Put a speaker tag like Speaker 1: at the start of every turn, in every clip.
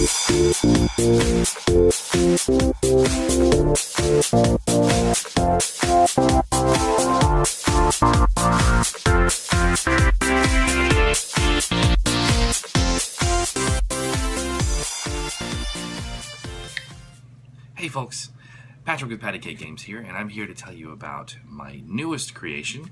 Speaker 1: Hey folks, Patrick with Paddycake Games here, and I'm here to tell you about my newest creation,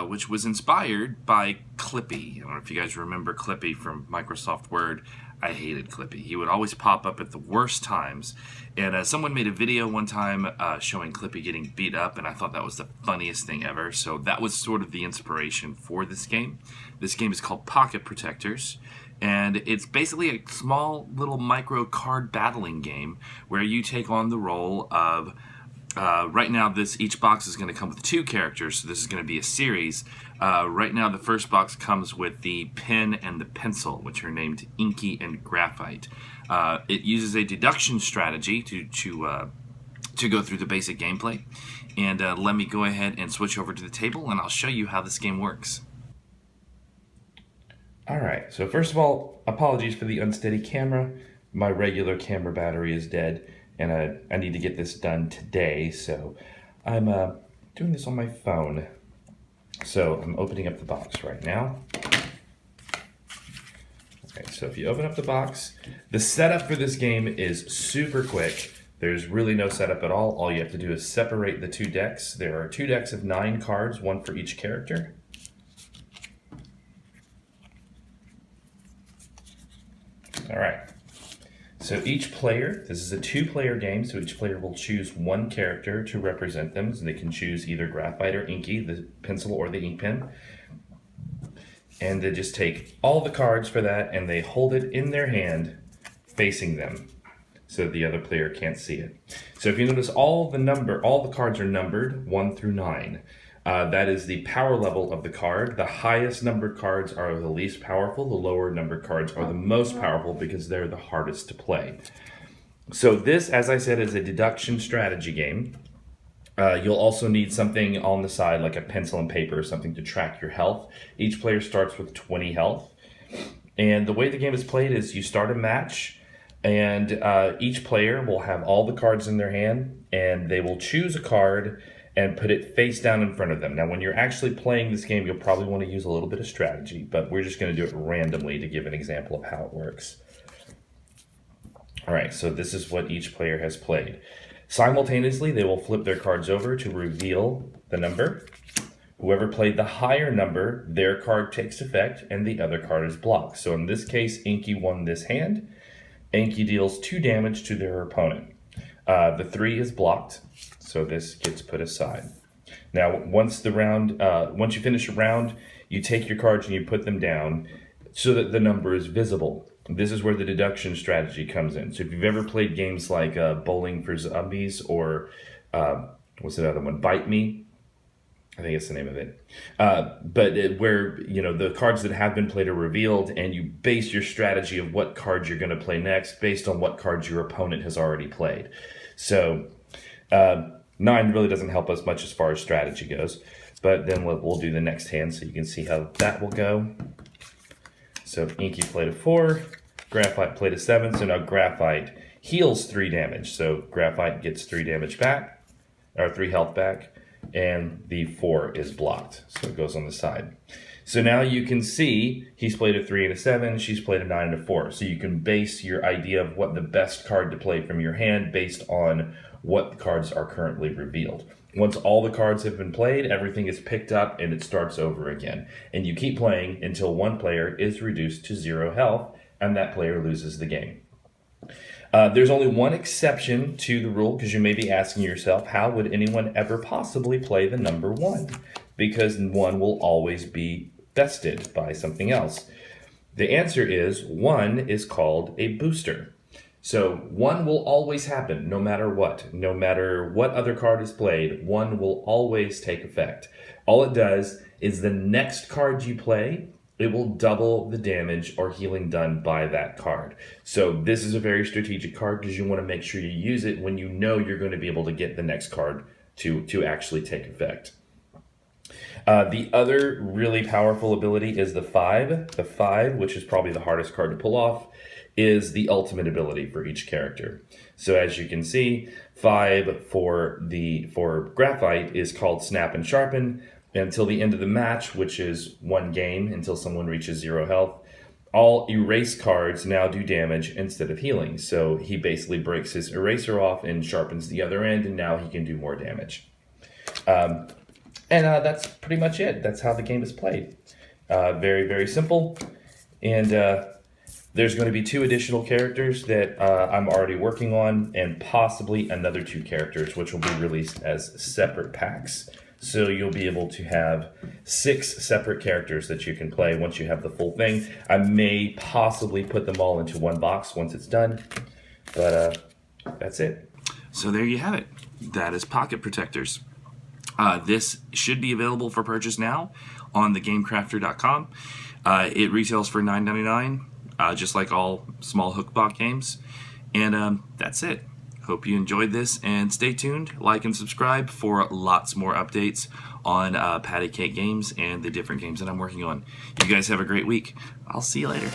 Speaker 1: which was inspired by Clippy. I don't know if you guys remember Clippy from Microsoft Word. I hated Clippy. He would always pop up at the worst times, and someone made a video one time showing Clippy getting beat up, and I thought that was the funniest thing ever, so that was sort of the inspiration for this game. This game is called Pocket Protectors, and it's basically a small little micro card battling game where you take on the role of right now each box is going to come with 2 characters, so this is going to be a series. Right now the first box comes with the pen and the pencil, which are named Inky and Graphite. It uses a deduction strategy to go through the basic gameplay, and let me go ahead and switch over to the table and I'll show you how this game works. Alright, so first of all, apologies for the unsteady camera. My regular camera battery is dead, and I need to get this done today, so I'm doing this on my phone. So I'm opening up the box right now. Okay, so if you open up the box, the setup for this game is super quick. There's really no setup at all. All you have to do is separate the 2 decks. There are 2 decks of 9 cards, 1 for each character. All right, so each player, this is a 2-player game, so each player will choose 1 character to represent them. So they can choose either Graphite or Inky, the pencil or the ink pen. And they just take all the cards for that and they hold it in their hand facing them so the other player can't see it. So if you notice, all the cards are numbered 1 through 9. That is the power level of the card. The highest numbered cards are the least powerful. The lower numbered cards are the most powerful because they're the hardest to play. So this, as I said, is a deduction strategy game. You'll also need something on the side like a pencil and paper or something to track your health. Each player starts with 20 health. And the way the game is played is you start a match, and each player will have all the cards in their hand, and they will choose a card and put it face down in front of them. Now, when you're actually playing this game, you'll probably want to use a little bit of strategy, but we're just going to do it randomly to give an example of how it works. All right, so this is what each player has played. Simultaneously, they will flip their cards over to reveal the number. Whoever played the higher number, their card takes effect, and the other card is blocked. So in this case, Inky won this hand. Inky deals 2 damage to their opponent. The 3 is blocked, so this gets put aside. Now, once you finish a round, you take your cards and you put them down so that the number is visible. This is where the deduction strategy comes in. So if you've ever played games like Bowling for Zombies or what's the other one, Bite Me, I think it's the name of it. Where the cards that have been played are revealed, and you base your strategy of what cards you're going to play next based on what cards your opponent has already played. So 9 really doesn't help us much as far as strategy goes, but then we'll do the next hand so you can see how that will go. So Inky played a 4, Graphite played a 7, so now Graphite heals 3 damage. So Graphite gets 3 damage back, or 3 health back, and the 4 is blocked, so it goes on the side. So now you can see he's played a 3 and a 7, she's played a 9 and a 4. So you can base your idea of what the best card to play from your hand based on what cards are currently revealed. Once all the cards have been played, everything is picked up and it starts over again. And you keep playing until one player is reduced to 0 health, and that player loses the game. There's only one exception to the rule, because you may be asking yourself, how would anyone ever possibly play the number 1? Because 1 will always be bested by something else. The answer is 1 is called a booster. So 1 will always happen no matter what. No matter what other card is played, 1 will always take effect. All it does is the next card you play, it will double the damage or healing done by that card. So this is a very strategic card because you want to make sure you use it when you know you're going to be able to get the next card to actually take effect. The other really powerful ability is the 5. The 5, which is probably the hardest card to pull off, is the ultimate ability for each character. So as you can see, 5 for Graphite is called Snap and Sharpen. Until the end of the match, which is 1 game until someone reaches 0 health, all erase cards now do damage instead of healing. So he basically breaks his eraser off and sharpens the other end, and now he can do more damage. That's pretty much it. That's how the game is played. Very, very simple. And there's going to be 2 additional characters that I'm already working on, and possibly another 2 characters, which will be released as separate packs. So you'll be able to have 6 separate characters that you can play once you have the full thing. I may possibly put them all into one box once it's done, but that's it.
Speaker 2: So there you have it. That is Pocket Protectors. This should be available for purchase now on thegamecrafter.com. It retails for $9.99, just like all small hookbot games. And that's it. Hope you enjoyed this, and stay tuned, like and subscribe for lots more updates on Paddycake games and the different games that I'm working on. You guys have a great week. I'll see you later.